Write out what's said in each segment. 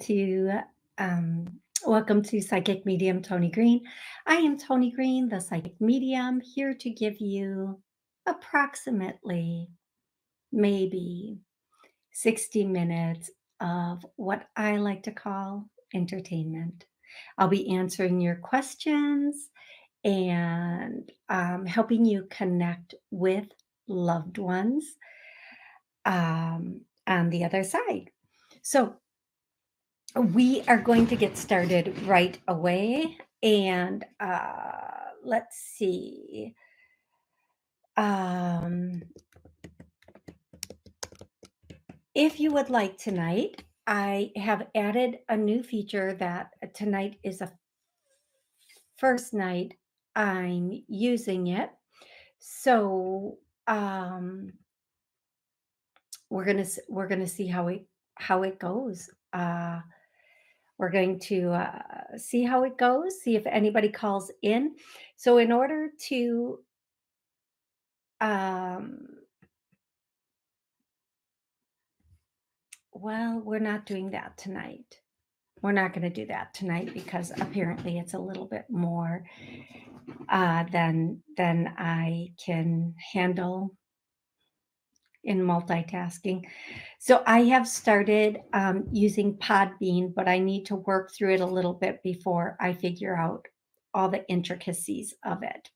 to um, welcome to Psychic Medium Tony Green. I am Tony Green, the Psychic Medium, here to give you approximately maybe 60 minutes of what I like to call entertainment. I'll be answering your questions and helping you connect with loved ones on the other side. So, we are going to get started right away. And let's see. Um, if you would like tonight, I have added a new feature that tonight is a first night I'm using it. So we're gonna see how it goes. We're going to see how it goes, see if anybody calls in. So, in order to, um, well, we're not doing that tonight. We're not going to do that tonight because apparently it's a little bit more than I can handle in multitasking. So I have started using Podbean, but I need to work through it a little bit before I figure out all the intricacies of it.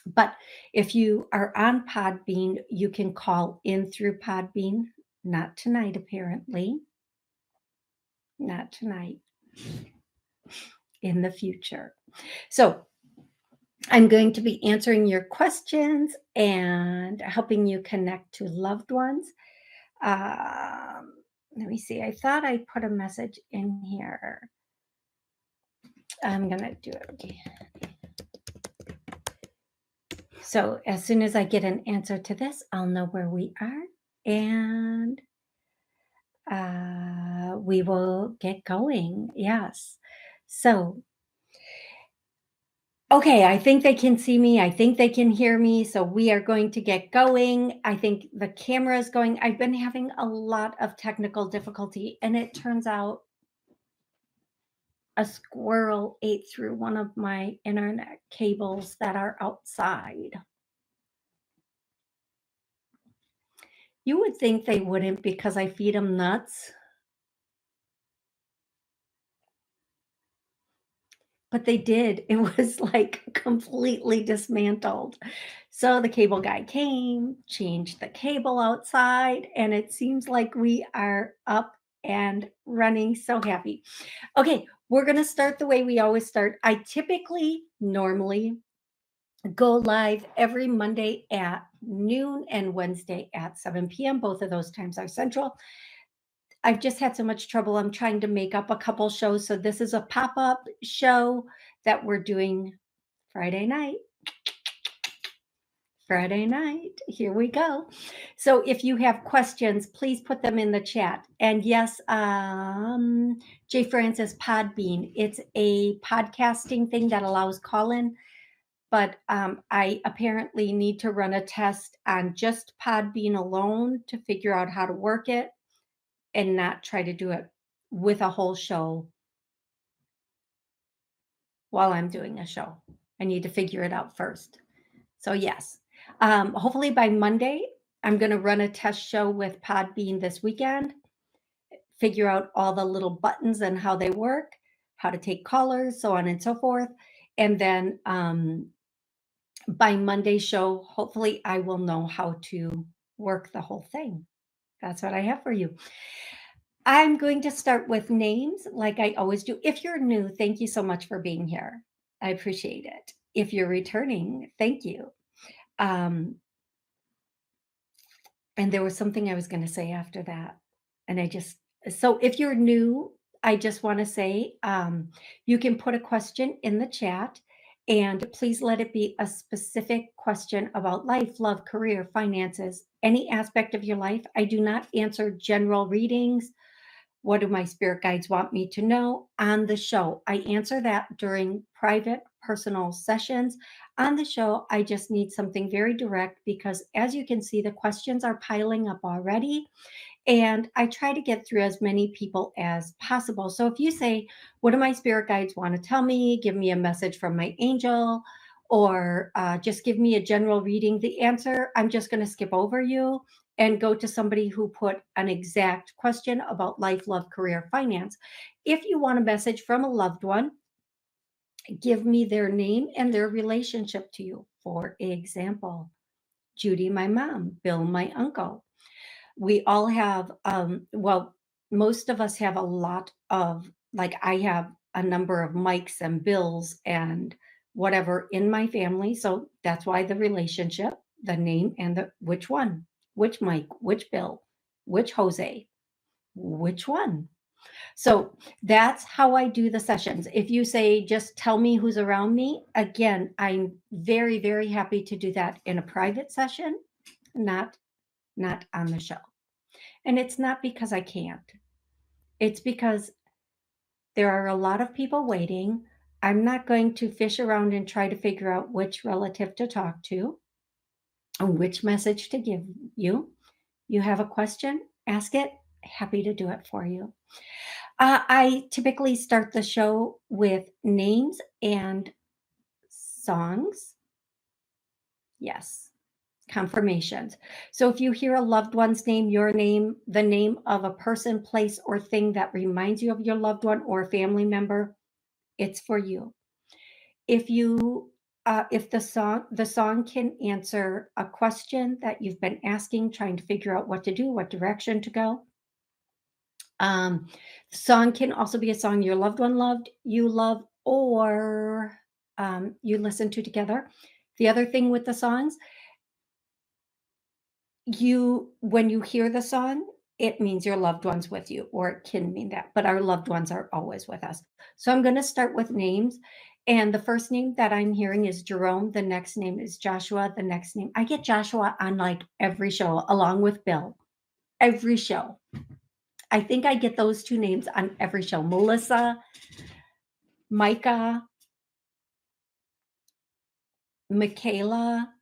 But if you are on Podbean, you can call in through Podbean. Not tonight, apparently. Not tonight. In the future. So I'm going to be answering your questions and helping you connect to loved ones. Let me see. I thought I put a message in here. I'm going to do it again. So as soon as I get an answer to this, I'll know where we are and we will get going. Yes. So, okay, I think they can see me. I think they can hear me. So we are going to get going. I think the camera is going. I've been having a lot of technical difficulty, and it turns out a squirrel ate through one of my internet cables that are outside. You would think they wouldn't because I feed them nuts. But they did. It was like completely dismantled. So the cable guy came, changed the cable outside, and it seems like we are up and running. So happy. Okay, we're going to start the way we always start. I typically, normally, go live every Monday at noon and Wednesday at 7 p.m. Both of those times are central. I've just had so much trouble. I'm trying to make up a couple shows. So this is a pop-up show that we're doing Friday night. Friday night. Here we go. So if you have questions, please put them in the chat. And yes, Jay Francis Podbean. It's a podcasting thing that allows call-in. But I apparently need to run a test on just Podbean alone to figure out how to work it and not try to do it with a whole show while I'm doing a show. I need to figure it out first. So yes, hopefully by Monday, I'm going to run a test show with Podbean this weekend, figure out all the little buttons and how they work, how to take callers, so on and so forth. And then by Monday's show, hopefully I will know how to work the whole thing. That's what I have for you. I'm going to start with names like I always do. If you're new, thank you so much for being here. I appreciate it. If you're returning, thank you. And there was something I was going to say after that. So if you're new, I just want to say you can put a question in the chat and please let it be a specific question about life, love, career, finances, any aspect of your life. I do not answer general readings. What do my spirit guides want me to know on the show? I answer that during private, personal sessions. On the show, I just need something very direct because as you can see, the questions are piling up already. And I try to get through as many people as possible. So if you say, what do my spirit guides want to tell me? Give me a message from my angel, or just give me a general reading. The answer, I'm just going to skip over you and go to somebody who put an exact question about life, love, career, finance. If you want a message from a loved one, give me their name and their relationship to you. For example, Judy, my mom, Bill, my uncle. We all have, well, most of us have a lot of, like, I have a number of Mikes and Bills and whatever in my family. So that's why the relationship, the name, and the which one, which Mike, which Bill, which Jose, which one. So that's how I do the sessions. If you say, just tell me who's around me, again, I'm very, very happy to do that in a private session, not on the show. And it's not because I can't. It's because there are a lot of people waiting. I'm not going to fish around and try to figure out which relative to talk to and which message to give you. You have a question, ask it. Happy to do it for you. I typically start the show with names and songs. Yes, confirmations. So if you hear a loved one's name, your name, the name of a person, place, or thing that reminds you of your loved one or a family member, it's for you. If you if the song can answer a question that you've been asking, trying to figure out what to do, what direction to go. The song can also be a song your loved one loved, you love, or you listen to together. The other thing with the songs, when you hear the song, it means your loved one's with you, or it can mean that, but our loved ones are always with us. So I'm going to start with names. And the first name that I'm hearing is Jerome. The next name is Joshua. The next name, I get Joshua on like every show, along with Bill. Every show. I think I get those two names on every show. Melissa, Micah, Michaela,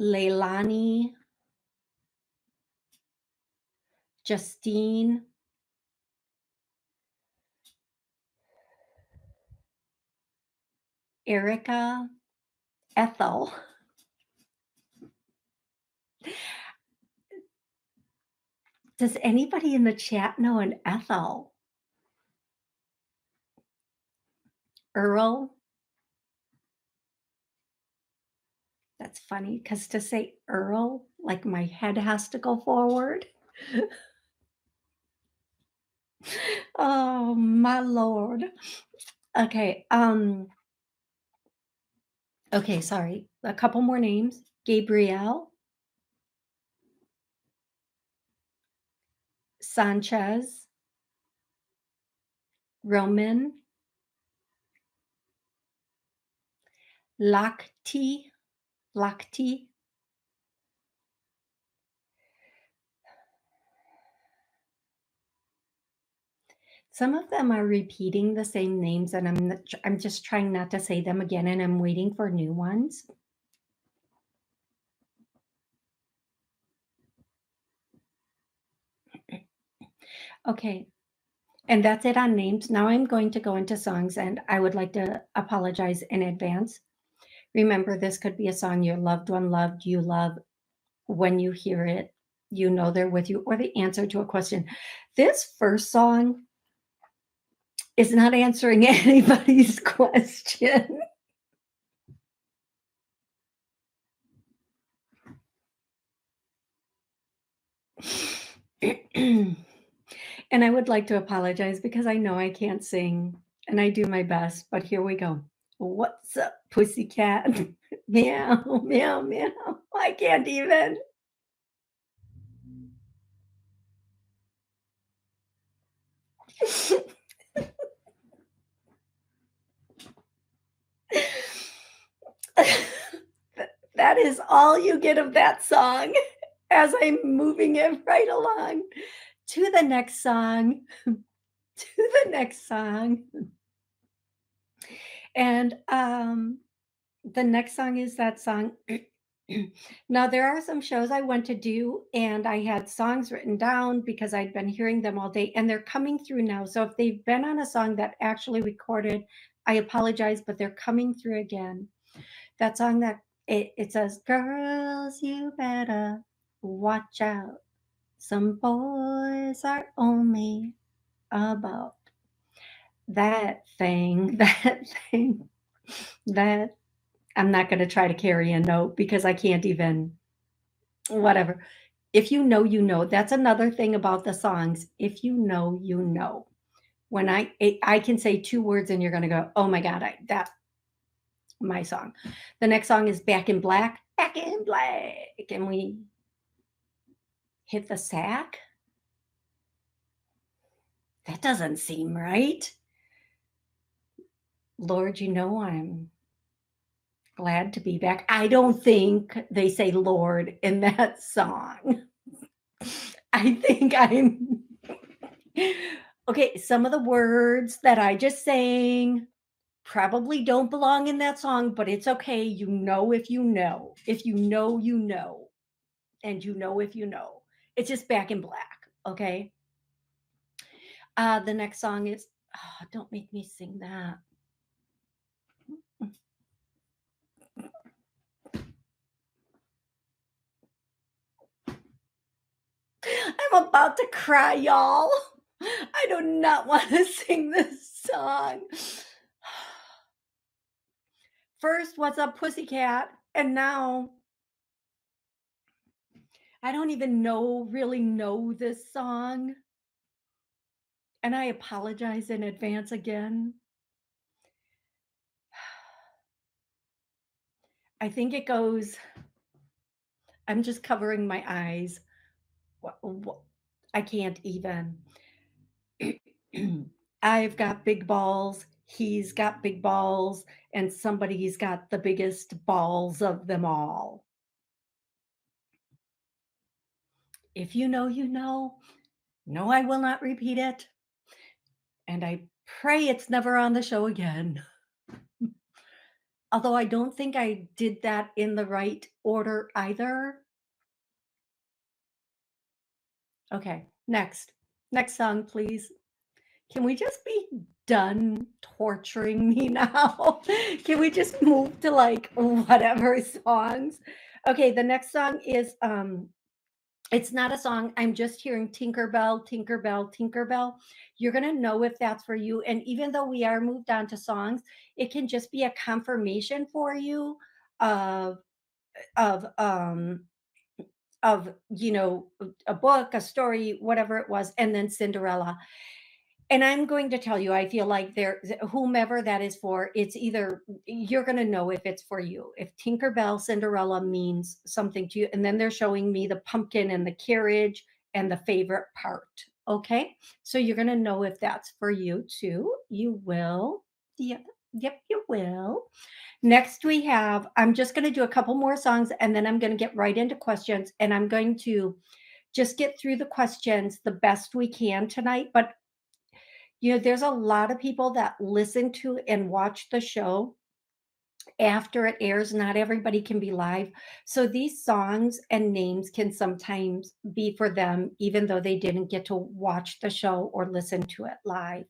Leilani, Justine, Erica, Ethel. Does anybody in the chat know an Ethel? Earl? That's funny because to say Earl, like my head has to go forward. Oh, my Lord. Okay. Okay, sorry. A couple more names. Gabrielle, Sanchez, Roman, Lakti. Some of them are repeating the same names, and I'm just trying not to say them again, and I'm waiting for new ones. Okay, and that's it on names. Now I'm going to go into songs, and I would like to apologize in advance. Remember, this could be a song your loved one loved, you love. When you hear it, you know they're with you, or the answer to a question. This first song is not answering anybody's question. And I would like to apologize because I know I can't sing and I do my best, but here we go. What's up, pussycat? Meow, meow, meow. I can't even. That is all you get of that song as I'm moving it right along to the next song. To the next song. And the next song is that song, Now, there are some shows I went to do, and I had songs written down because I'd been hearing them all day, and they're coming through now. So if they've been on a song that actually recorded, I apologize, but they're coming through again. That song that it says, "Girls, you better watch out. Some boys are only about that thing, that thing, that." I'm not going to try to carry a note because I can't even, whatever. If you know, you know. That's another thing about the songs. If you know, you know. When I can say 2 words and you're going to go, "Oh my god, that's my song." The next song is Back in Black. Back in Black. And we hit the sack. That doesn't seem right. Lord, you know I'm glad to be back. I don't think they say Lord in that song. I think I'm okay. Some of the words that I just sang probably don't belong in that song, but it's okay. You know, if you know, if you know, you know, and you know, if you know, it's just Back in Black. Okay. The next song is, oh, don't make me sing that. I'm about to cry, y'all. I do not want to sing this song. First, What's Up, Pussycat? And now I don't even really know this song. And I apologize in advance again. I think it goes, I'm just covering my eyes. I can't even. I've got big balls. He's got big balls. And somebody's got the biggest balls of them all. If you know, you know. No, I will not repeat it. And I pray it's never on the show again. Although I don't think I did that in the right order either. Okay, next. Next song, please. Can we just be done torturing me now? Can we just move to like whatever songs? Okay, the next song is it's not a song. I'm just hearing Tinkerbell, Tinkerbell, Tinkerbell. You're going to know if that's for you. And even though we are moved on to songs, it can just be a confirmation for you of of um you know, a book, a story, whatever it was, and then Cinderella. And I'm going to tell you, I feel like there, whomever that is for, it's either you're going to know if it's for you. If Tinkerbell Cinderella means something to you, and then they're showing me the pumpkin and the carriage and the favorite part. Okay, so you're going to know if that's for you too. You will. Yep, you will. Next, we have, I'm just going to do a couple more songs and then I'm going to get right into questions. And I'm going to just get through the questions the best we can tonight. But, you know, there's a lot of people that listen to and watch the show after it airs. Not everybody can be live. So these songs and names can sometimes be for them, even though they didn't get to watch the show or listen to it live.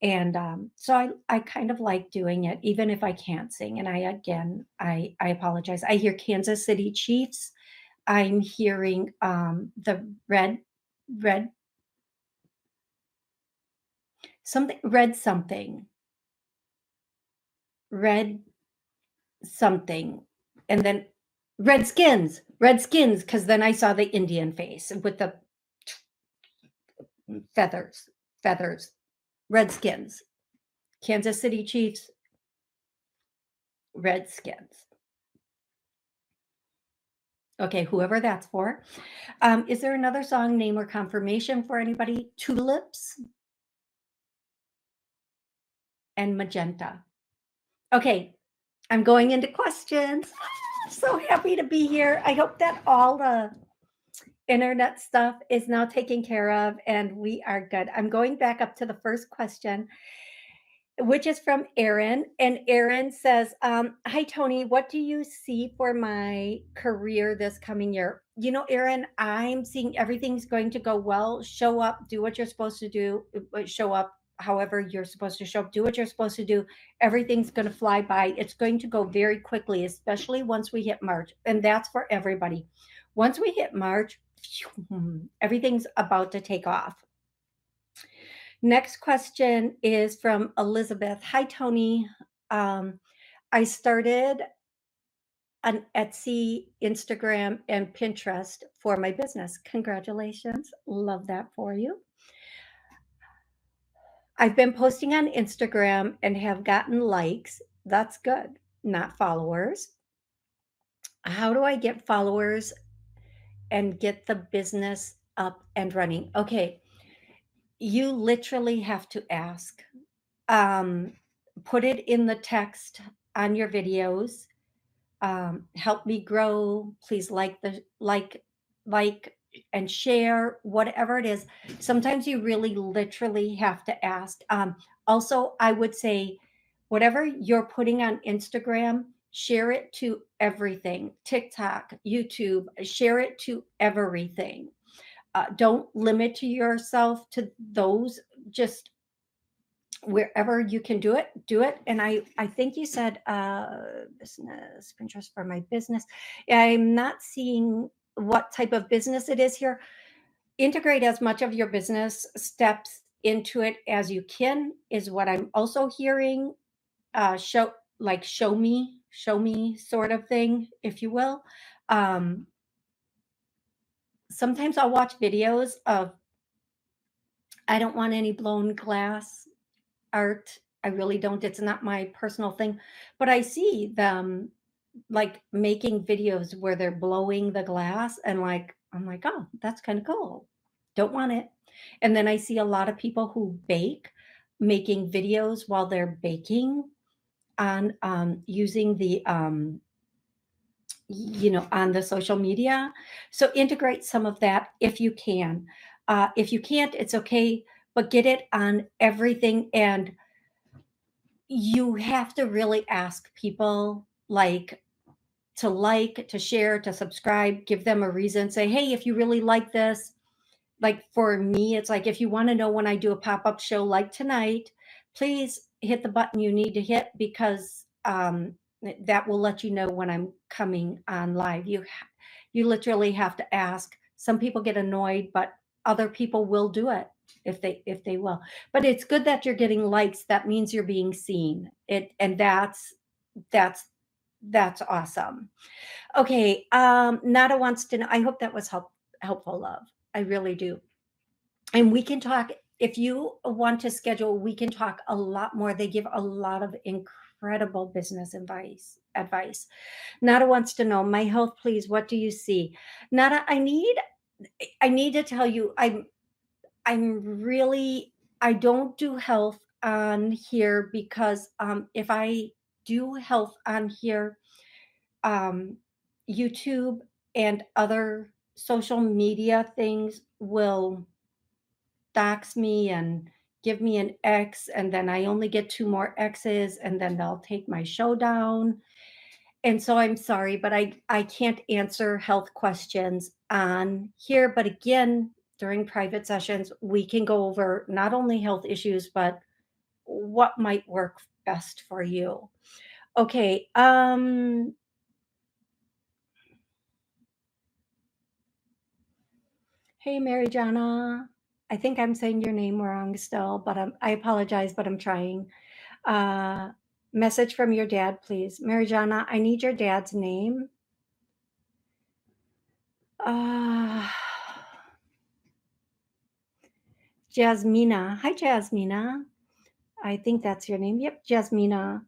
And so I kind of like doing it, even if I can't sing. And I apologize. I hear Kansas City Chiefs. I'm hearing the red red something, red something, and then Redskins, because then I saw the Indian face with the feathers, Redskins, Kansas City Chiefs, Redskins. Okay, whoever that's for. Is there another song name or confirmation for anybody? Tulips and Magenta. Okay, I'm going into questions. So happy to be here. I hope that all the internet stuff is now taken care of and we are good. I'm going back up to the first question. which is from Erin. And Erin says, hi, Toni, what do you see for my career this coming year? You know, Erin, I'm seeing everything's going to go well. Show up, do what you're supposed to do, show up however you're supposed to show up, do what you're supposed to do. Everything's going to fly by. It's going to go very quickly, especially once we hit March. And that's for everybody. Once we hit March, everything's about to take off. Next question is from Elizabeth. Hi, Toni. I started an Etsy, Instagram, and Pinterest for my business. Congratulations. Love that for you. I've been posting on Instagram and have gotten likes. That's good, not followers. How do I get followers and get the business up and running? Okay, you literally have to ask. Put it in the text on your videos. Help me grow. Please like and share, whatever it is. Sometimes you really literally have to ask. Also, I would say whatever you're putting on Instagram, share it to everything. TikTok, YouTube, share it to everything. Don't limit yourself to those. Just wherever you can do it. And I think you said business, Pinterest for my business. I'm not seeing what type of business it is here. Integrate as much of your business steps into it as you can is what I'm also hearing. Show me sort of thing, if you will. Sometimes I'll watch videos of, I don't want any blown glass art. I really don't. It's not my personal thing. But I see them like making videos where they're blowing the glass, and like I'm like, oh, that's kind of cool. Don't want it. And then I see a lot of people who bake making videos while they're baking on using the on the social media. So integrate some of that if you can. If you can't, it's okay, but get it on everything. And you have to really ask people to share, to subscribe, give them a reason, say, hey, if you really like this, like for me, it's like, if you want to know when I do a pop-up show like tonight, please hit the button you need to hit, because that will let you know when I'm coming on live. You literally have to ask. Some people get annoyed, but other people will do it if they will. But it's good that you're getting likes. That means you're being seen. And that's awesome. Okay, Nada wants to know. I hope that was helpful, love. I really do. And we can talk, if you want to schedule, we can talk a lot more. They give a lot of incredible business advice. Nada wants to know, my health, please. What do you see? Nada, I need to tell you, I don't do health on here because if I do health on here, YouTube and other social media things will dox me and give me an X, and then I only get 2 more X's, and then they'll take my show down. And so I'm sorry, but I can't answer health questions on here. But again, during private sessions, we can go over not only health issues, but what might work best for you. Okay. Hey, Mary Jana. I think I'm saying your name wrong still, but I apologize, but I'm trying. Message from your dad, please. Mary Jana, I need your dad's name. Jasmina. Hi, Jasmina. I think that's your name. Yep, Jasmina.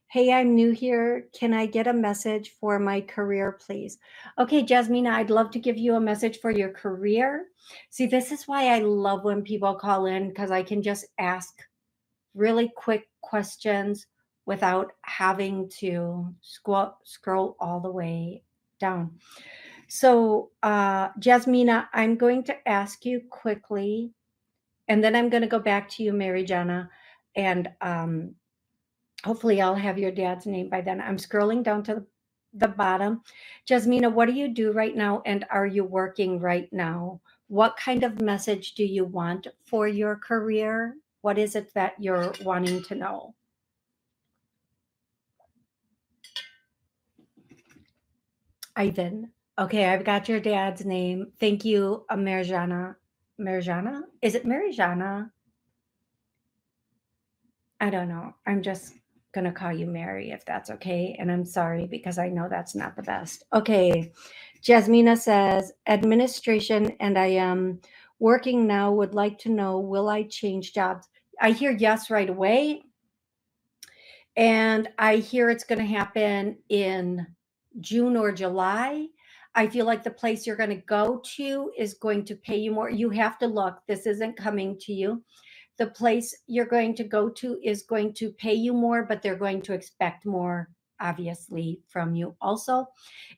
Hey, I'm new here. Can I get a message for my career, please? Okay, Jasmina, I'd love to give you a message for your career. See, this is why I love when people call in, because I can just ask really quick questions without having to scroll all the way down. So, Jasmina, I'm going to ask you quickly, and then I'm going to go back to you, Mary Jana. And hopefully I'll have your dad's name by then. I'm scrolling down to the bottom. Jasmina, what do you do right now? And are you working right now? What kind of message do you want for your career? What is it that you're wanting to know? Ivan. Okay, I've got your dad's name. Thank you, Marjana. Marjana? Is it Marjana? I don't know. I'm just going to call you Mary if that's okay. And I'm sorry because I know that's not the best. Okay. Jasmina says, administration, and I am working now. Would like to know, will I change jobs? I hear yes right away. And I hear it's going to happen in June or July. I feel like the place you're going to go to is going to pay you more. You have to look. This isn't coming to you. The place you're going to go to is going to pay you more, but they're going to expect more, obviously, from you also.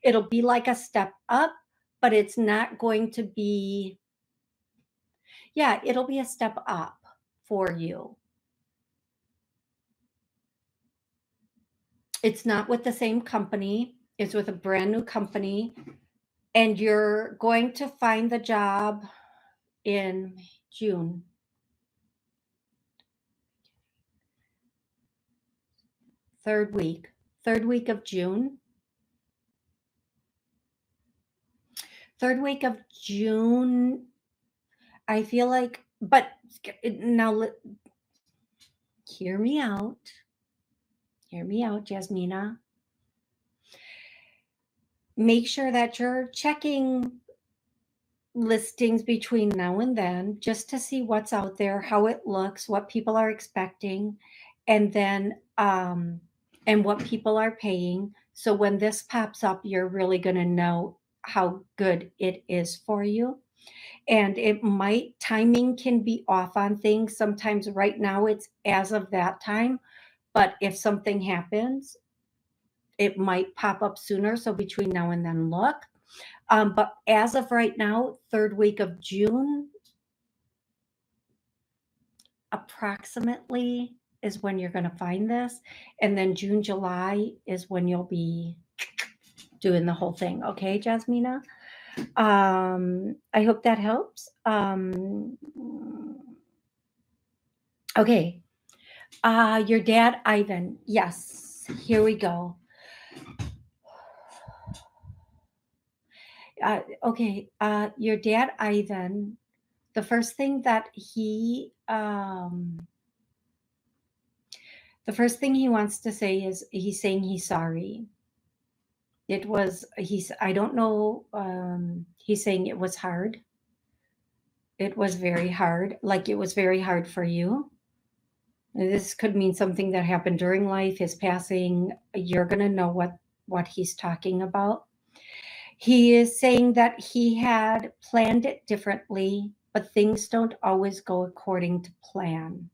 It'll be like a step up, but it's not going to be, yeah, it'll be a step up for you. It's not with the same company, it's with a brand new company, and you're going to find the job in June. Third week of June. Third week of June, I feel like, but now hear me out. Hear me out, Jasmina. Make sure that you're checking listings between now and then just to see what's out there, how it looks, what people are expecting, and then and what people are paying. So when this pops up, you're really going to know how good it is for you. And it might, timing can be off on things. Sometimes right now it's as of that time, but if something happens, it might pop up sooner. So between now and then, look. But as of right now, third week of June, approximately is when you're going to find this. And then June, July is when you'll be doing the whole thing. Okay, Jasmina? I hope that helps. Okay. Your dad, Ivan. Yes, here we go. Okay. Your dad, Ivan, the first thing that he wants to say is he's saying he's sorry. I don't know, he's saying it was hard. It was very hard, like it was very hard for you. This could mean something that happened during life, his passing. You're going to know what he's talking about. He is saying that he had planned it differently, but things don't always go according to plan.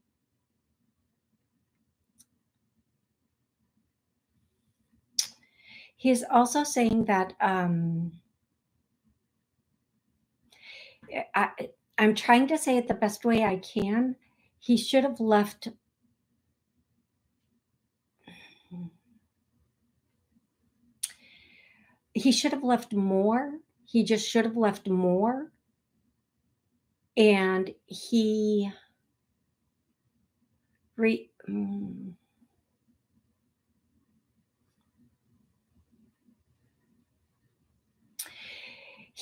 He's also saying that I'm trying to say it the best way I can. He should have left. He should have left more. He just should have left more. And he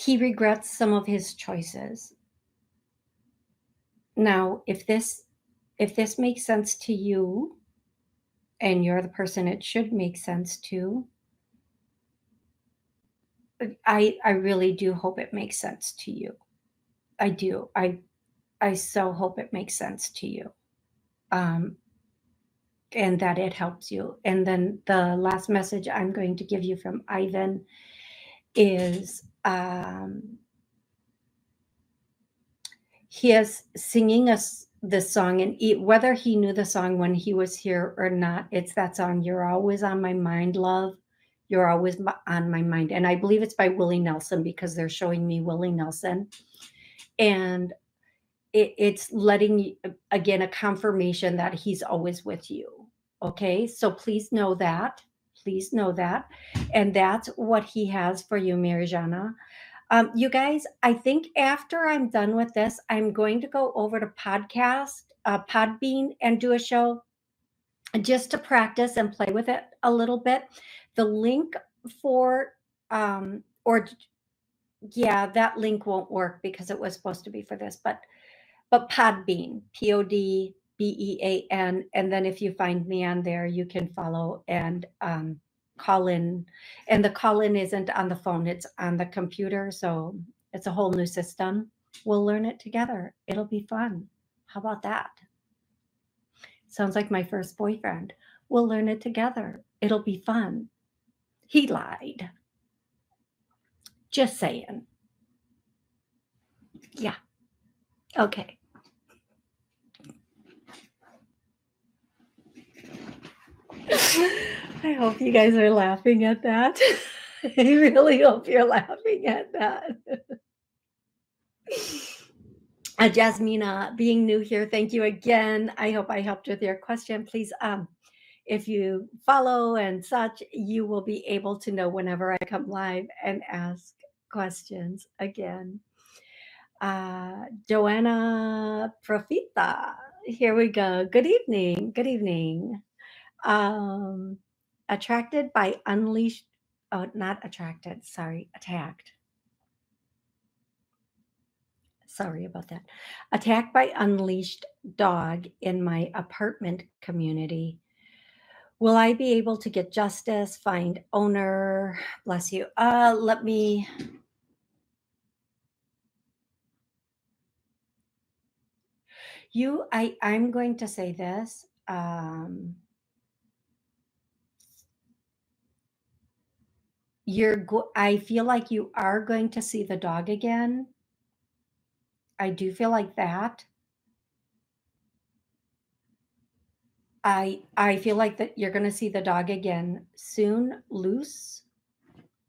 regrets some of his choices. Now, if this makes sense to you, and you're the person it should make sense to, I really do hope it makes sense to you. I do. I so hope it makes sense to you. And that it helps you. And then the last message I'm going to give you from Ivan is he is singing us this song, and whether he knew the song when he was here or not, it's that song, "You're Always on My Mind, Love. You're Always on My Mind." And I believe it's by Willie Nelson because they're showing me Willie Nelson. And it's letting you, again, a confirmation that he's always with you. Okay, so please know that. Please know that. And that's what he has for you, Marijana. You guys, I think after I'm done with this, I'm going to go over to Podbean, and do a show just to practice and play with it a little bit. The link for, or yeah, that link won't work because it was supposed to be for this, but Podbean, Podbean, and then if you find me on there, you can follow and call in. And the call in isn't on the phone; it's on the computer, so it's a whole new system. We'll learn it together. It'll be fun. How about that? Sounds like my first boyfriend. We'll learn it together. It'll be fun. He lied. Just saying. Yeah. Okay. I hope you guys are laughing at that. I really hope you're laughing at that. Jasmina, being new here, thank you again. I hope I helped with your question. Please, if you follow and such, you will be able to know whenever I come live and ask questions again. Joanna Profita, here we go. Good evening. Good evening. Attracted by unleashed, oh, not attracted, sorry, attacked. Sorry about that. Attacked by unleashed dog in my apartment community. Will I be able to get justice, find owner? Bless you. Let me. I'm going to say this. I feel like you are going to see the dog again. I do feel like that. I feel like that you're going to see the dog again soon, loose,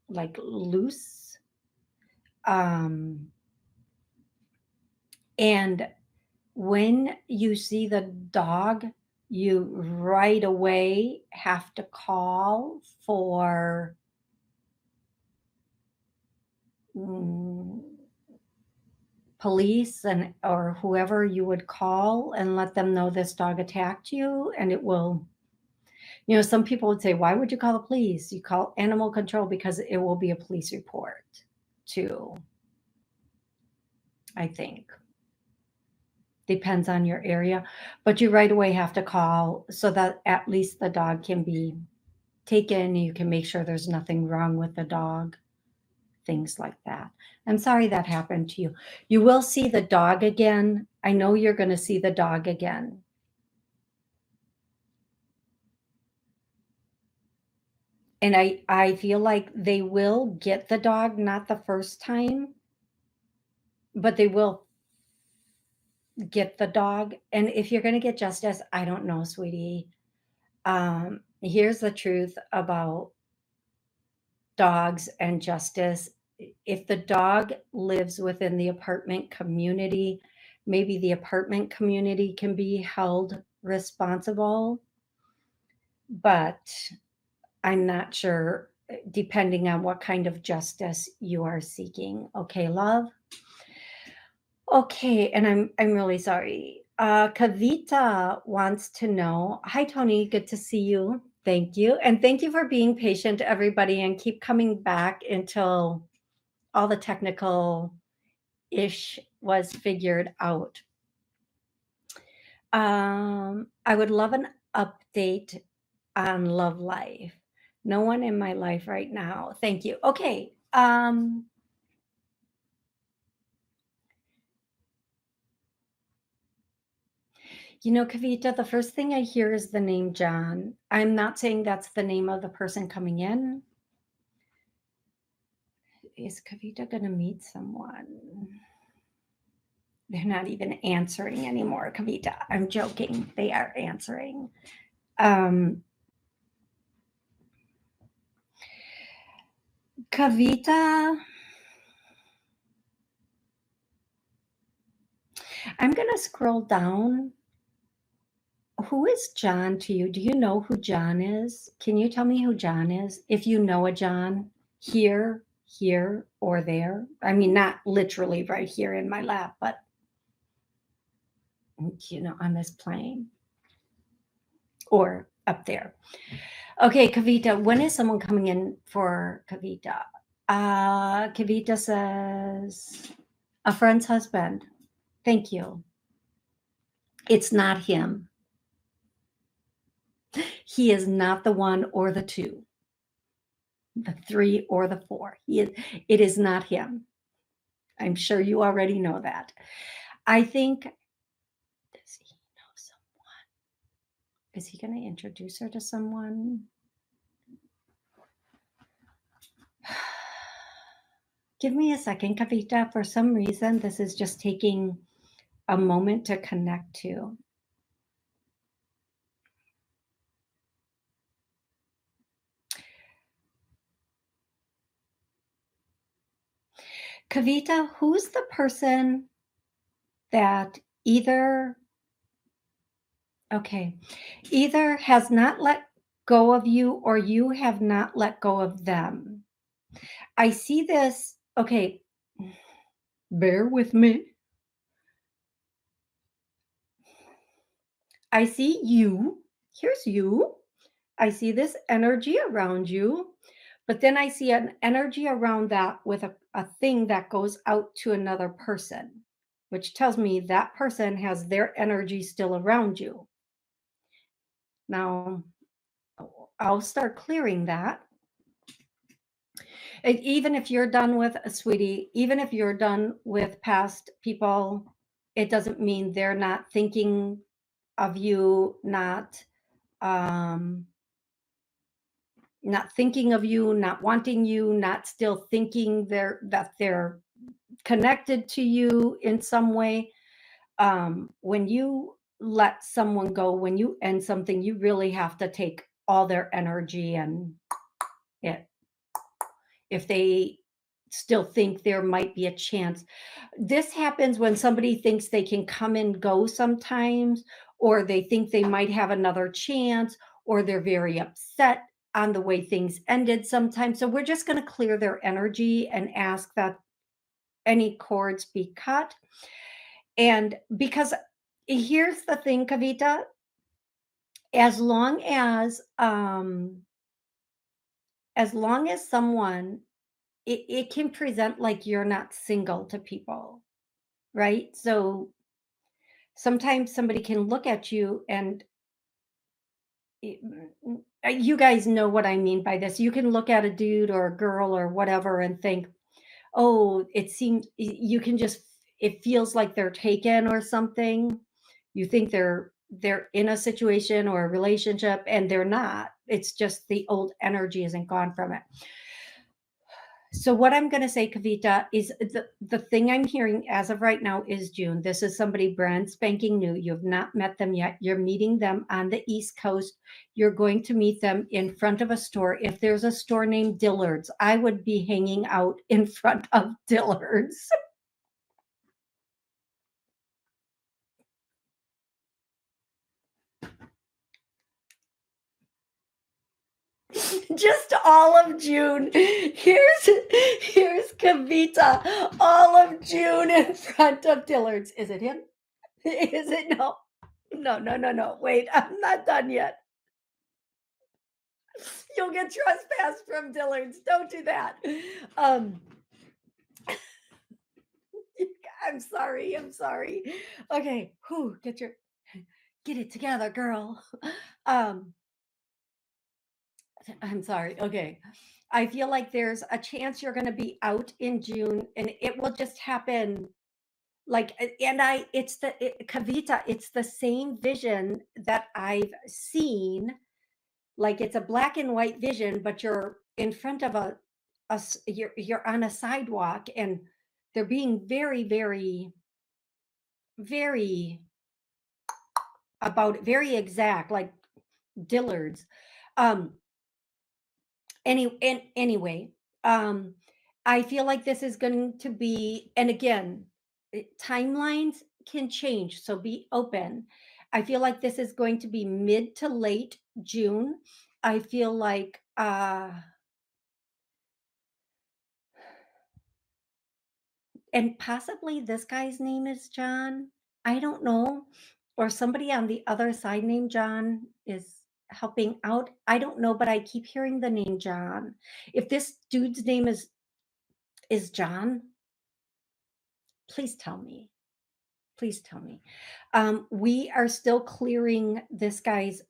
like loose. And when you see the dog, you right away have to call for police and or whoever you would call and let them know this dog attacked you, and it will, some people would say, why would you call the police? You call animal control because it will be a police report too, I think. Depends on your area, but you right away have to call so that at least the dog can be taken. You can make sure there's nothing wrong with the dog, things like that. I'm sorry that happened to you. You will see the dog again. I know you're going to see the dog again. And I feel like they will get the dog, not the first time, but they will get the dog. And if you're going to get justice, I don't know, sweetie. Here's the truth about dogs and justice. If the dog lives within the apartment community, maybe the apartment community can be held responsible, but I'm not sure, depending on what kind of justice you are seeking. Okay, love? Okay, and I'm really sorry. Kavita wants to know. Hi, Toni. Good to see you. Thank you. And thank you for being patient, everybody, and keep coming back until all the technical ish was figured out. I would love an update on love life. No one in my life right now. Thank you. Okay. Kavita, the first thing I hear is the name John. I'm not saying that's the name of the person coming in. Is Kavita going to meet someone? They're not even answering anymore, Kavita. I'm joking. They are answering. Kavita, I'm going to scroll down. Who is John to you? Do you know who John is? Can you tell me who John is? If you know a John, here, or there. I mean, not literally right here in my lap, but on this plane or up there. Okay, Kavita, when is someone coming in for Kavita? Kavita says, a friend's husband. Thank you. It's not him. He is not the one or the two, the three or the four. It is not him. I'm sure you already know that. I think, does he know someone? Is he going to introduce her to someone? Give me a second, Kavita. For some reason, this is just taking a moment to connect to. Kavita, who's the person that either has not let go of you or you have not let go of them? I see this. Okay, bear with me. I see you. Here's you. I see this energy around you, but then I see an energy around that with a thing that goes out to another person, which tells me that person has their energy still around you. Now, I'll start clearing that. Even if you're done with a sweetie, even if you're done with past people, it doesn't mean they're not thinking of you, not thinking of you, not wanting you, not still thinking that they're connected to you in some way. When you let someone go, when you end something, you really have to take all their energy and it. If they still think there might be a chance. This happens when somebody thinks they can come and go sometimes, or they think they might have another chance, or they're very upset on the way things ended sometimes. So we're just going to clear their energy and ask that any cords be cut. And because here's the thing, Kavita, as long as someone, it can present like you're not single to people, right? So sometimes somebody can look at you and you guys know what I mean by this. You can look at a dude or a girl or whatever and think, oh, it seems, you can just, it feels like they're taken or something. You think they're in a situation or a relationship and they're not. It's just the old energy isn't gone from it. So what I'm going to say, Kavita, is the thing I'm hearing as of right now is June. This is somebody brand spanking new. You've not met them yet. You're meeting them on the East Coast. You're going to meet them in front of a store. If there's a store named Dillard's, I would be hanging out in front of Dillard's. Just all of June. Here's Kavita. All of June in front of Dillard's. Is it him? Is it? No. No. Wait, I'm not done yet. You'll get trespassed from Dillard's. Don't do that. Um, I'm sorry. Okay, get it together, girl. Um, I'm sorry. Okay. I feel like there's a chance you're going to be out in June and it will just happen like Kavita, it's the same vision that I've seen. Like it's a black and white vision, but you're in front of you're on a sidewalk and they're being very, very, very very exact, like Dillard's. Um, anyway, I feel like this is going to be, and again, timelines, can change, so be open. I feel like this is going to be mid to late June. I feel like and possibly this guy's name is John. I don't know. Or somebody on the other side named John is helping out. I don't know, but I keep hearing the name John. If this dude's name is John, please tell me. Please tell me. We are still clearing this guy's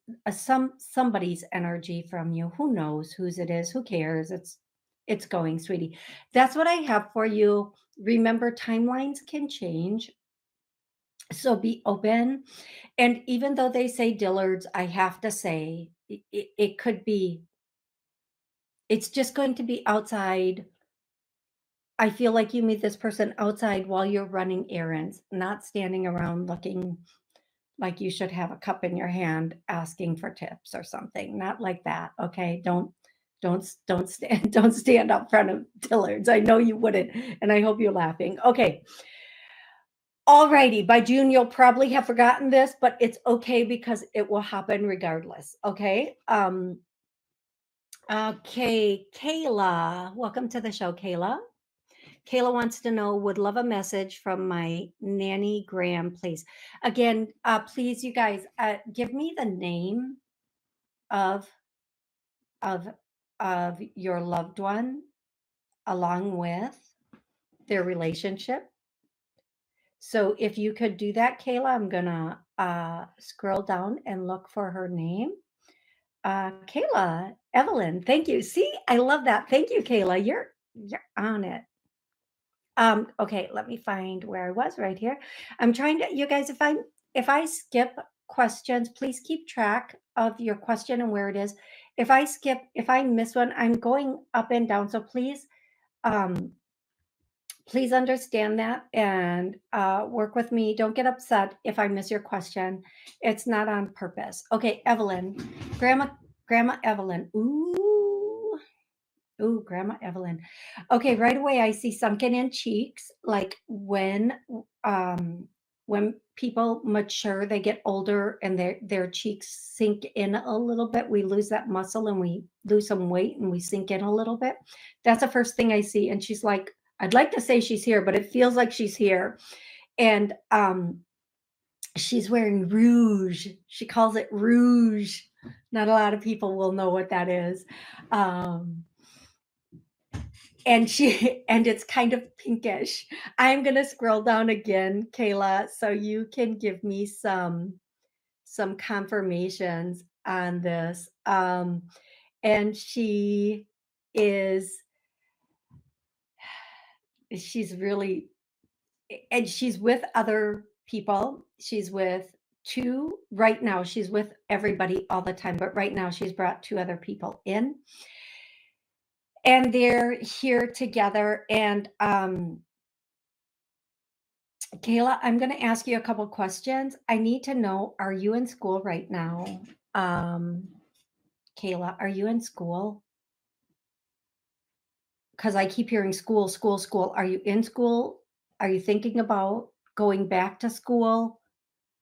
somebody's energy from you. Who knows whose it is? Who cares? It's going, sweetie. That's what I have for you. Remember, timelines can change. So be open. And even though they say Dillard's, I have to say it could be, it's just going to be outside. I feel like you meet this person outside while you're running errands, not standing around looking like you should have a cup in your hand asking for tips or something. Not like that. Okay. Don't stand don't stand up front of Dillard's. I know you wouldn't, and I hope you're laughing. Okay. Alrighty, by June, you'll probably have forgotten this, but it's okay because it will happen regardless. Okay. Okay, Kayla. Welcome to the show, Kayla. Kayla wants to know, would love a message from my nanny Graham, please. Again, please, you guys, give me the name of of of your loved one along with their relationship. So if you could do that, Kayla, I'm gonna scroll down and look for her name. Kayla, Evelyn, thank you. See, I love that. Thank you, Kayla. You're on it. Okay, let me find where I was right here. I'm trying to, you guys, if I skip questions, please keep track of your question and where it is. If I miss one, I'm going up and down. So um, please understand that and work with me. Don't get upset if I miss your question. It's not on purpose. Okay, Evelyn, Grandma Evelyn. Ooh, Grandma Evelyn. Okay, right away I see sunken in cheeks, like when people mature, they get older and their cheeks sink in a little bit. We lose that muscle and we lose some weight and we sink in a little bit. That's the first thing I see. And she's like, I'd like to say she's here, but it feels like she's here. And she's wearing rouge. She calls it rouge. Not a lot of people will know what that is. And it's kind of pinkish. I'm going to scroll down again, Kayla, so you can give me some confirmations on this. And she's really, and she's with other people. She's with two right now. She's with everybody all the time, but right now she's brought two other people in. And they're here together. And Kayla, I'm going to ask you a couple questions. I need to know, are you in school right now? Kayla, are you in school? Because I keep hearing school, school, school. Are you in school? Are you thinking about going back to school?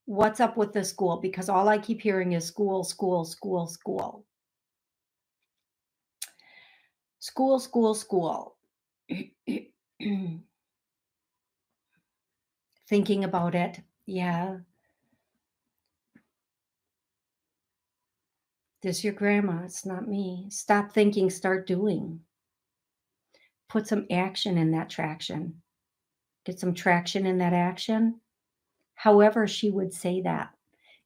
What's up with the school? Because all I keep hearing is school, school, school, school. School, school, school. Thinking about it. Yeah. This your grandma. It's not me. Stop thinking, start doing. Put some action in that traction. Get some traction in that action. However, she would say that.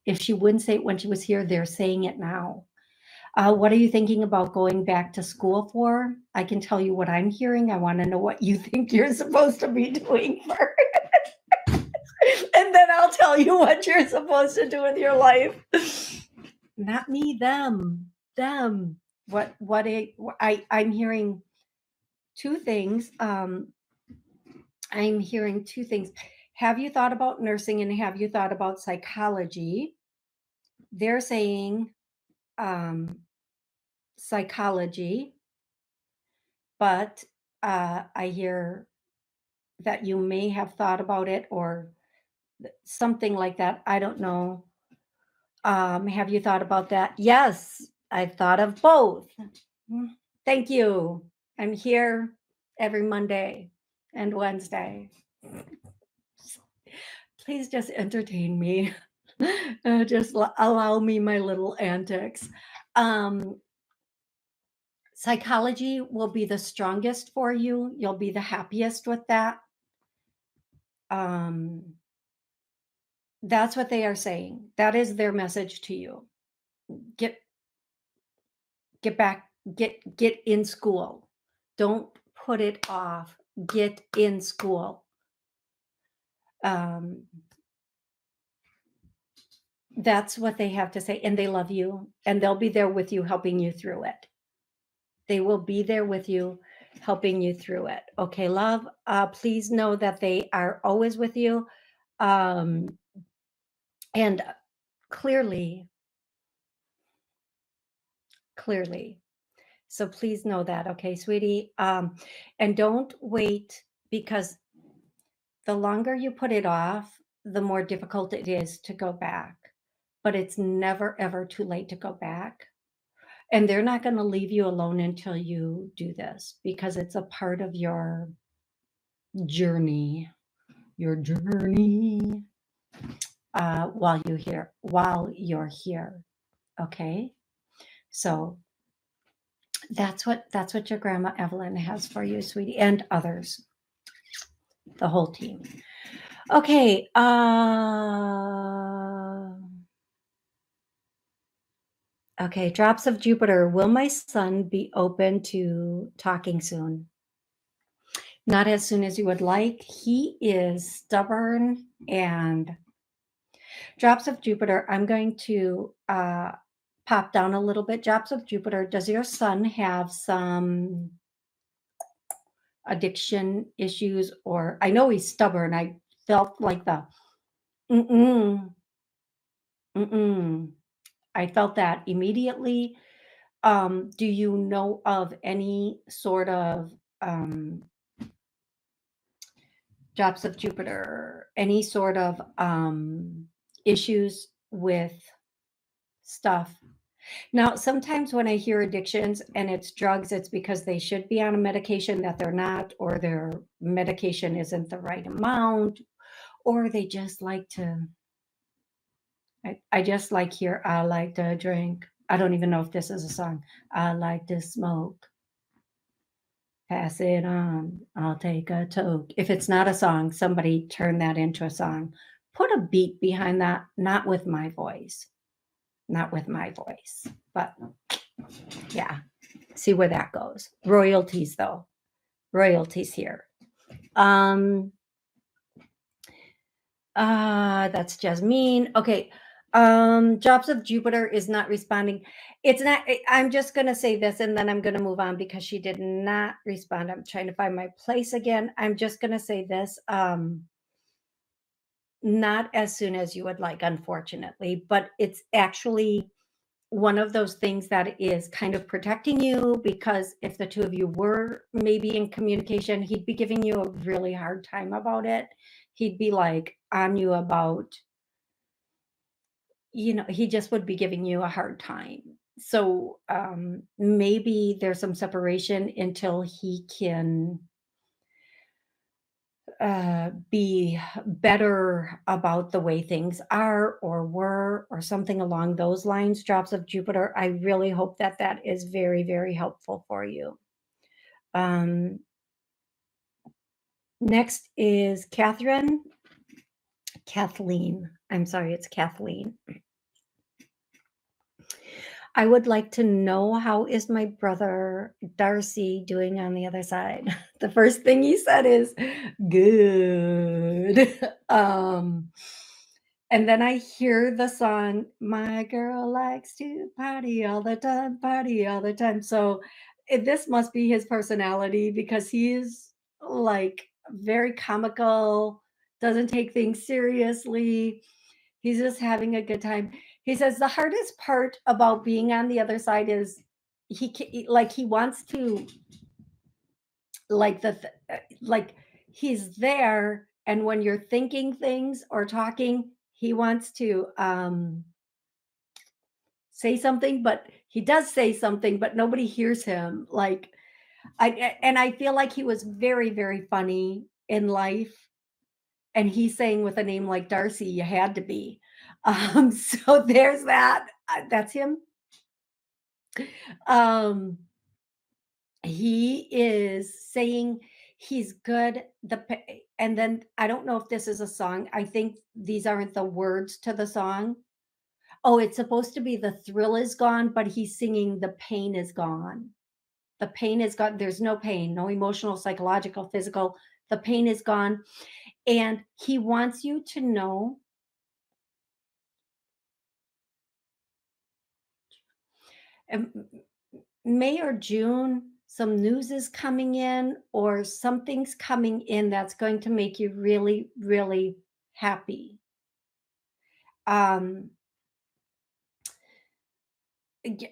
If she wouldn't say it when she was here, they're saying it now. What are you thinking about going back to school for? I can tell you what I'm hearing. I want to know what you think you're supposed to be doing first. And then I'll tell you what you're supposed to do with your life. Not me, them. I'm hearing two things. I'm hearing two things. Have you thought about nursing and have you thought about psychology? They're saying psychology, but I hear that you may have thought about it or something like that. I don't know. Have you thought about that? Yes, I've thought of both. Mm, Thank you. I'm here every Monday and Wednesday. Please just entertain me. Just allow me my little antics. Um, Psychology will be the strongest for you. You'll be the happiest with that. Um, that's what they are saying. That is their message to you. Get get back, get in school. Don't put it off. Get in school. Um, that's what they have to say, and they love you, and they'll be there with you, helping you through it. They will be there with you, helping you through it. Okay, love. Please know that they are always with you, um, and clearly. So please know that, okay, sweetie. And don't wait, because the longer you put it off, the more difficult it is to go back. But it's never, ever too late to go back. And they're not going to leave you alone until you do this, because it's a part of your journey. While you're here. Okay. So that's what your grandma Evelyn has for you, sweetie, and others, the whole team. Okay. Okay, Drops of Jupiter. Will my son be open to talking soon? Not as soon as you would like. He is stubborn. And Drops of Jupiter, I'm going to pop down a little bit. Drops of Jupiter, does your son have some addiction issues? Or I know he's stubborn. I felt like the mm-mm, mm-mm. I felt that immediately. Do you know of any sort of Drops of Jupiter, any sort of issues with stuff? Now, sometimes when I hear addictions and it's drugs, it's because they should be on a medication that they're not, or their medication isn't the right amount, or they just like to. I just like here, I like to drink. I don't even know if this is a song. I like to smoke. Pass it on. I'll take a toke. If it's not a song, somebody turn that into a song. Put a beat behind that, not with my voice. Not with my voice. But yeah, see where that goes. Royalties, though. Royalties here. That's Jasmine. Okay. Drops of Jupiter is not responding. It's not, I'm just going to say this and then I'm going to move on, because she did not respond. I'm trying to find my place again. I'm just going to say this. Not as soon as you would like, unfortunately, but it's actually one of those things that is kind of protecting you, because if the two of you were maybe in communication, he'd be giving you a really hard time about it. He'd be like on you about, he just would be giving you a hard time. So maybe there's some separation until he can be better about the way things are or were, or something along those lines. Drops of Jupiter, I really hope that that is very, very helpful for you. Next is Kathleen. I'm sorry, it's Kathleen. I would like to know, how is my brother Darcy doing on the other side? The first thing he said is good. And then I hear the song, my girl likes to party all the time, party all the time. So this must be his personality, because he is like very comical, doesn't take things seriously. He's just having a good time. He says the hardest part about being on the other side is he wants to, like he's there And when you're thinking things or talking, he wants to say something, but he does say something, but nobody hears him. Like I feel like he was very, very funny in life. And he's saying with a name like Darcy, you had to be. So there's that. That's him. Um, he is saying he's good. And then I don't know if this is a song. I think these aren't the words to the song. Oh, it's supposed to be the thrill is gone, but he's singing the pain is gone. The pain is gone. There's no pain, no emotional, psychological, physical. The pain is gone. And he wants you to know May or June, some news is coming in or something's coming in that's going to make you really, really happy. Um,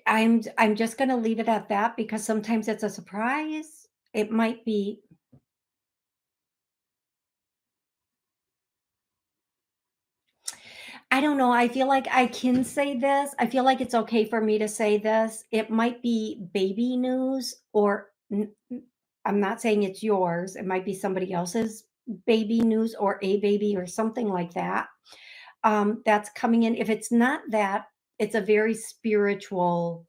I'm just going to leave it at that because sometimes it's a surprise. It might be. I don't know. I feel like I can say this. I feel like it's okay for me to say this. It might be baby news, or I'm not saying it's yours. It might be somebody else's baby news or a baby or something like that. That's coming in. If it's not that, it's a very spiritual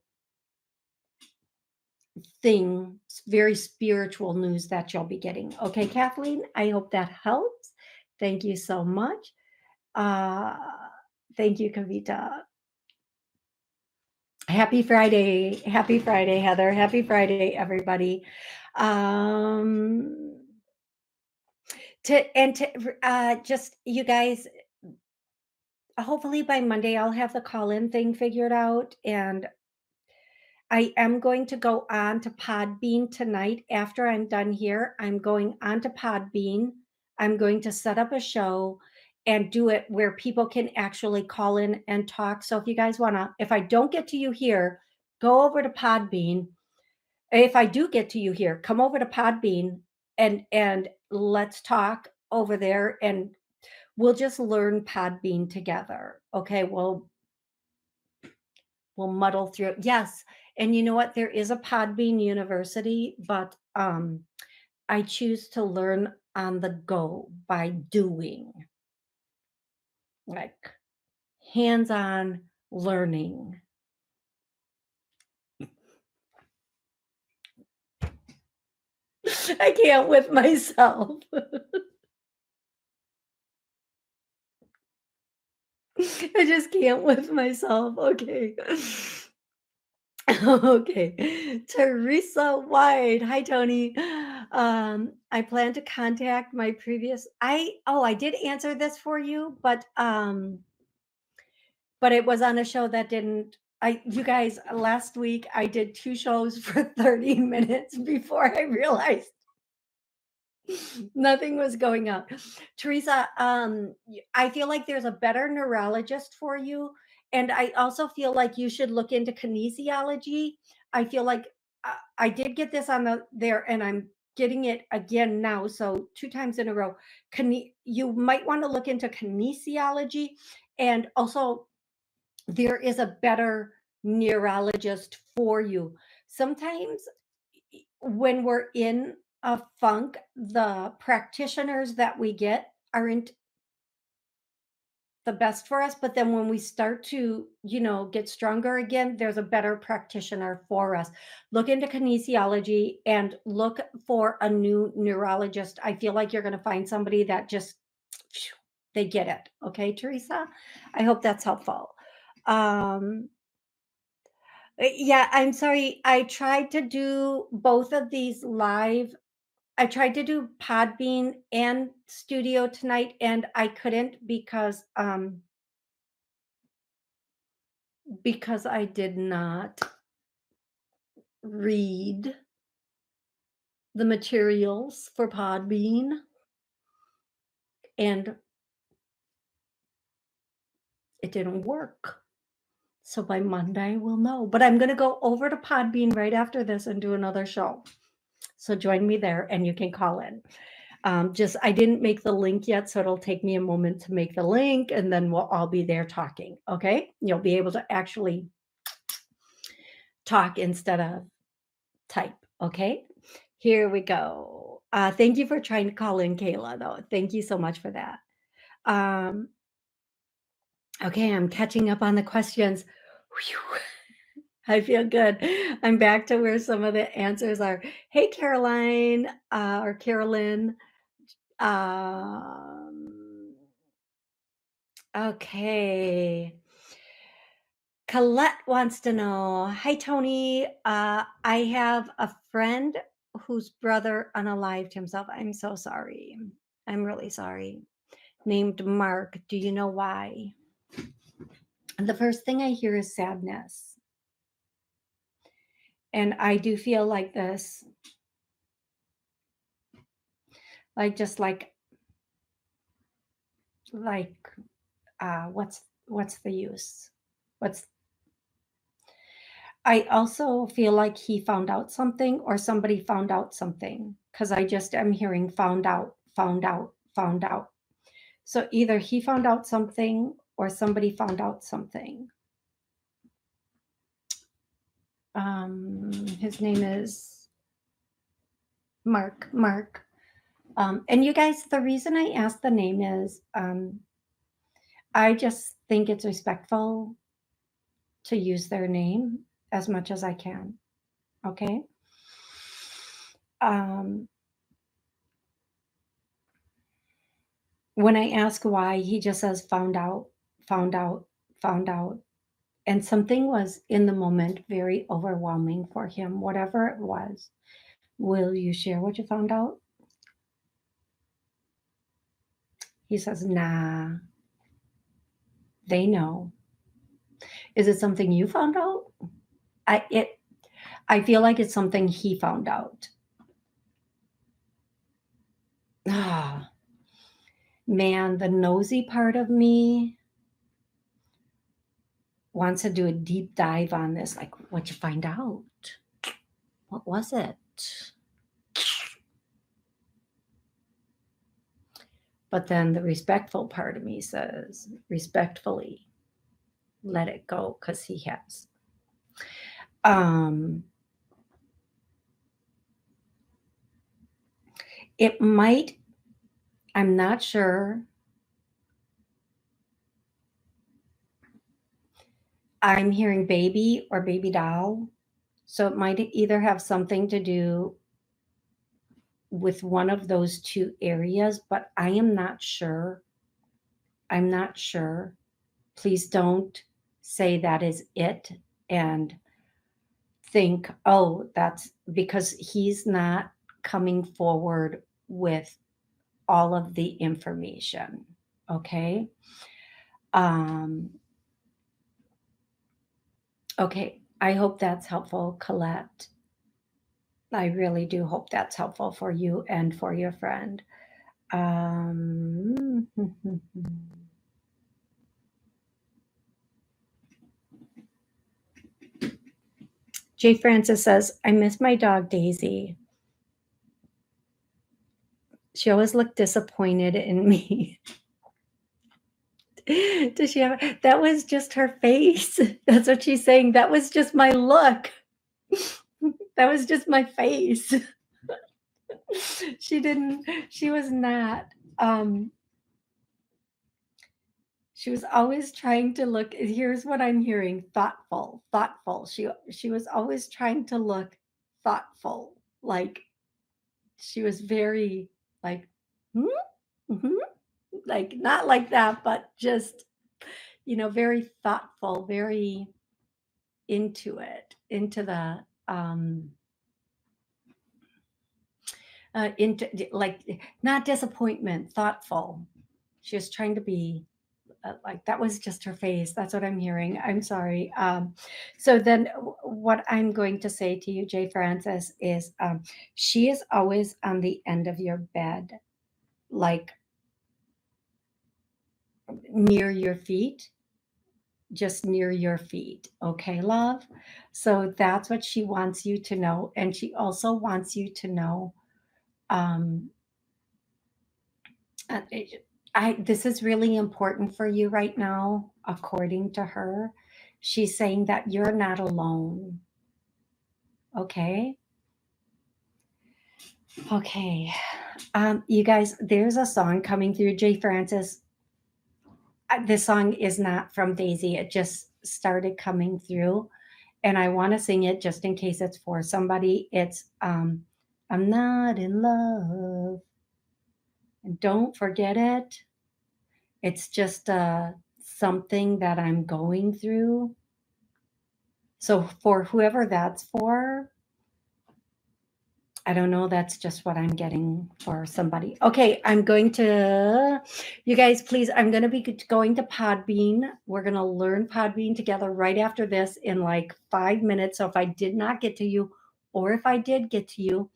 thing, very spiritual news that you'll be getting. Okay, Kathleen, I hope that helps. Thank you so much. Uh, thank you, Kavita. Happy Friday. Happy Friday, Heather. Happy Friday, everybody. Um, just you guys, hopefully by Monday, I'll have the call in thing figured out. And I am going to go on to Podbean tonight. After I'm done here, I'm going on to Podbean. I'm going to set up a show and do it where people can actually call in and talk. So if you guys want to, if I don't get to you here, go over to Podbean. If I do get to you here, come over to Podbean and let's talk over there and we'll just learn Podbean together. Okay, we'll muddle through it. Yes. And you know what? There is a Podbean University, but I choose to learn on the go by doing, like hands-on learning. I can't with myself. I just can't with myself. Okay. Okay. Teresa White. Hi, Toni. I plan to contact my previous I did answer this for you, but it was on a show that didn't you guys, last week I did 2 shows for 30 minutes before I realized nothing was going on. Teresa, I feel like there's a better neurologist for you. And I also feel like you should look into kinesiology. I feel like I did get this on there and I'm getting it again now. So 2 times in a row. You might want to look into kinesiology. And also, there is a better neurologist for you. Sometimes when we're in a funk, the practitioners that we get aren't the best for us. But then when we start to, get stronger again, there's a better practitioner for us. Look into kinesiology and look for a new neurologist. I feel like you're going to find somebody that just, they get it. Okay, Teresa? I hope that's helpful. Yeah, I'm sorry. I tried to do both of these live. I tried to do Podbean and Studio tonight, and I couldn't because I did not read the materials for Podbean, and it didn't work. So by Monday we'll know. But I'm going to go over to Podbean right after this and do another show. So join me there, and you can call in. I didn't make the link yet, so it'll take me a moment to make the link, and then we'll all be there talking. Okay, you'll be able to actually talk instead of type. Okay, here we go. Thank you for trying to call in, Kayla. Though, thank you so much for that. Um, okay, I'm catching up on the questions. Whew. I feel good. I'm back to where some of the answers are. Hey, Caroline or Carolyn. Okay. Colette wants to know, hi, Toni. I have a friend whose brother unalived himself. I'm so sorry. I'm really sorry. Named Mark. Do you know why? And the first thing I hear is sadness. And I do feel like this, like just like what's the use? I also feel like he found out something or somebody found out something because I just am hearing found out, found out, found out. So either he found out something or somebody found out something. His name is Mark. And you guys, the reason I asked the name is I just think it's respectful to use their name as much as I can. Okay. When I ask why, he just says, found out, found out, found out. And something was in the moment very overwhelming for him, whatever it was. Will you share what you found out? He says, nah, they know. Is it something you found out? I feel like it's something he found out. Ah, man, the nosy part of me wants to do a deep dive on this. Like, what'd you find out? What was it? But then the respectful part of me says, respectfully, let it go, because he has. It might, I'm not sure. I'm hearing baby or baby doll. So it might either have something to do with one of those two areas, but I am not sure. I'm not sure. Please don't say that is it and think, oh, that's because he's not coming forward with all of the information. Okay. Okay. I hope that's helpful, Colette. I really do hope that's helpful for you and for your friend. Jay Francis says, I miss my dog Daisy. She always looked disappointed in me. Does she have that was just her face? That's what she's saying. That was just my look. That was just my face. She was not. She was always trying to look, here's what I'm hearing, thoughtful. She was always trying to look thoughtful. Like she was very like, like not like that, but just, very thoughtful, very into it, into the, into like not disappointment, thoughtful. She was trying to be like that was just her face. That's what I'm hearing. I'm sorry. So then what I'm going to say to you, Jay Francis, is she is always on the end of your bed, like near your feet, just near your feet. Okay, love? So that's what she wants you to know. And she also wants you to know This is really important for you right now, according to her. She's saying that you're not alone. Okay. Okay. You guys, there's a song coming through. Jay Francis. This song is not from Daisy. It just started coming through, and I want to sing it just in case it's for somebody. It's I'm not in love, and don't forget it. It's just something that I'm going through. So for whoever that's for, I don't know. That's just what I'm getting for somebody. Okay, I'm going to, you guys, please, I'm going to be going to Podbean. We're going to learn Podbean together right after this in like 5 minutes. So if I did not get to you, or if I did get to you,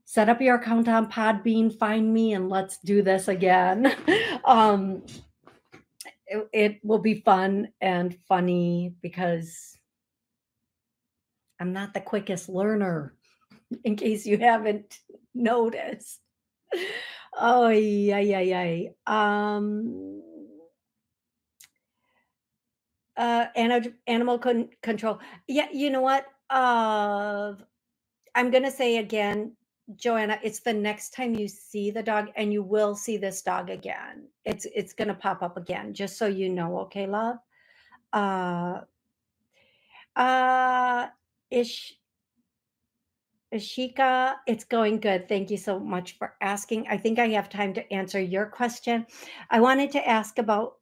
set up your account on Podbean, find me, and let's do this again. It will be fun and funny because I'm not the quickest learner, in case you haven't noticed. Oh, yeah, yeah, yeah. Animal control. Yeah, you know what? I'm gonna say again, Joanna, it's the next time you see the dog, and you will see this dog again. It's gonna pop up again, just so you know, okay, love? Uh, uh, Ish Ishika, it's going good. Thank you so much for asking. I think I have time to answer your question. I wanted to ask about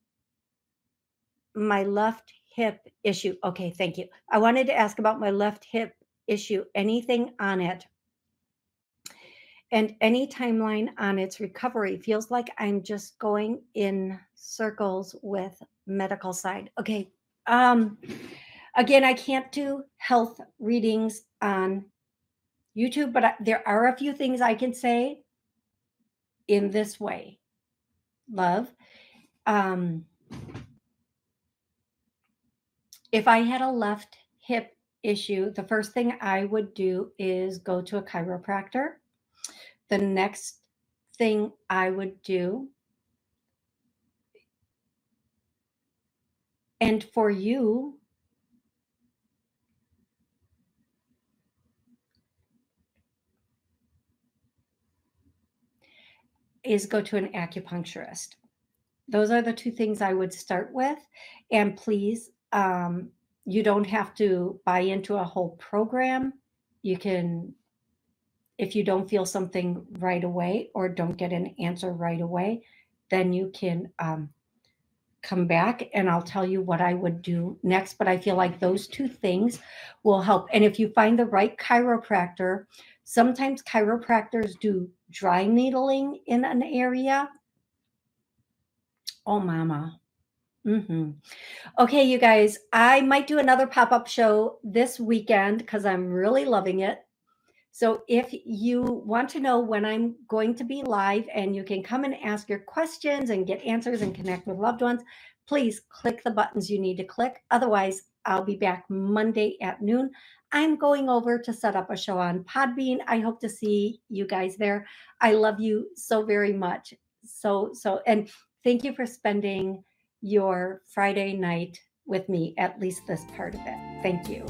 my left hip issue. Okay, thank you. I wanted to ask about my left hip issue. Anything on it? And any timeline on its recovery? Feels like I'm just going in circles with medical side. Okay. Um, Again, I can't do health readings on YouTube, but there are a few things I can say in this way, love. Um, if I had a left hip issue, the first thing I would do is go to a chiropractor. The next thing I would do, and for you, is go to an acupuncturist. Those are the two things I would start with. And please, you don't have to buy into a whole program. You can, if you don't feel something right away or don't get an answer right away, then you can come back and I'll tell you what I would do next. But I feel like those two things will help. And if you find the right chiropractor, sometimes chiropractors do dry needling in an area. Oh, mama. Okay, you guys, I might do another pop up show this weekend because I'm really loving it. So if you want to know when I'm going to be live and you can come and ask your questions and get answers and connect with loved ones, please click the buttons you need to click. Otherwise, I'll be back Monday at noon. I'm going over to set up a show on Podbean. I hope to see you guys there. I love you so very much. And thank you for spending your Friday night with me, at least this part of it. Thank you.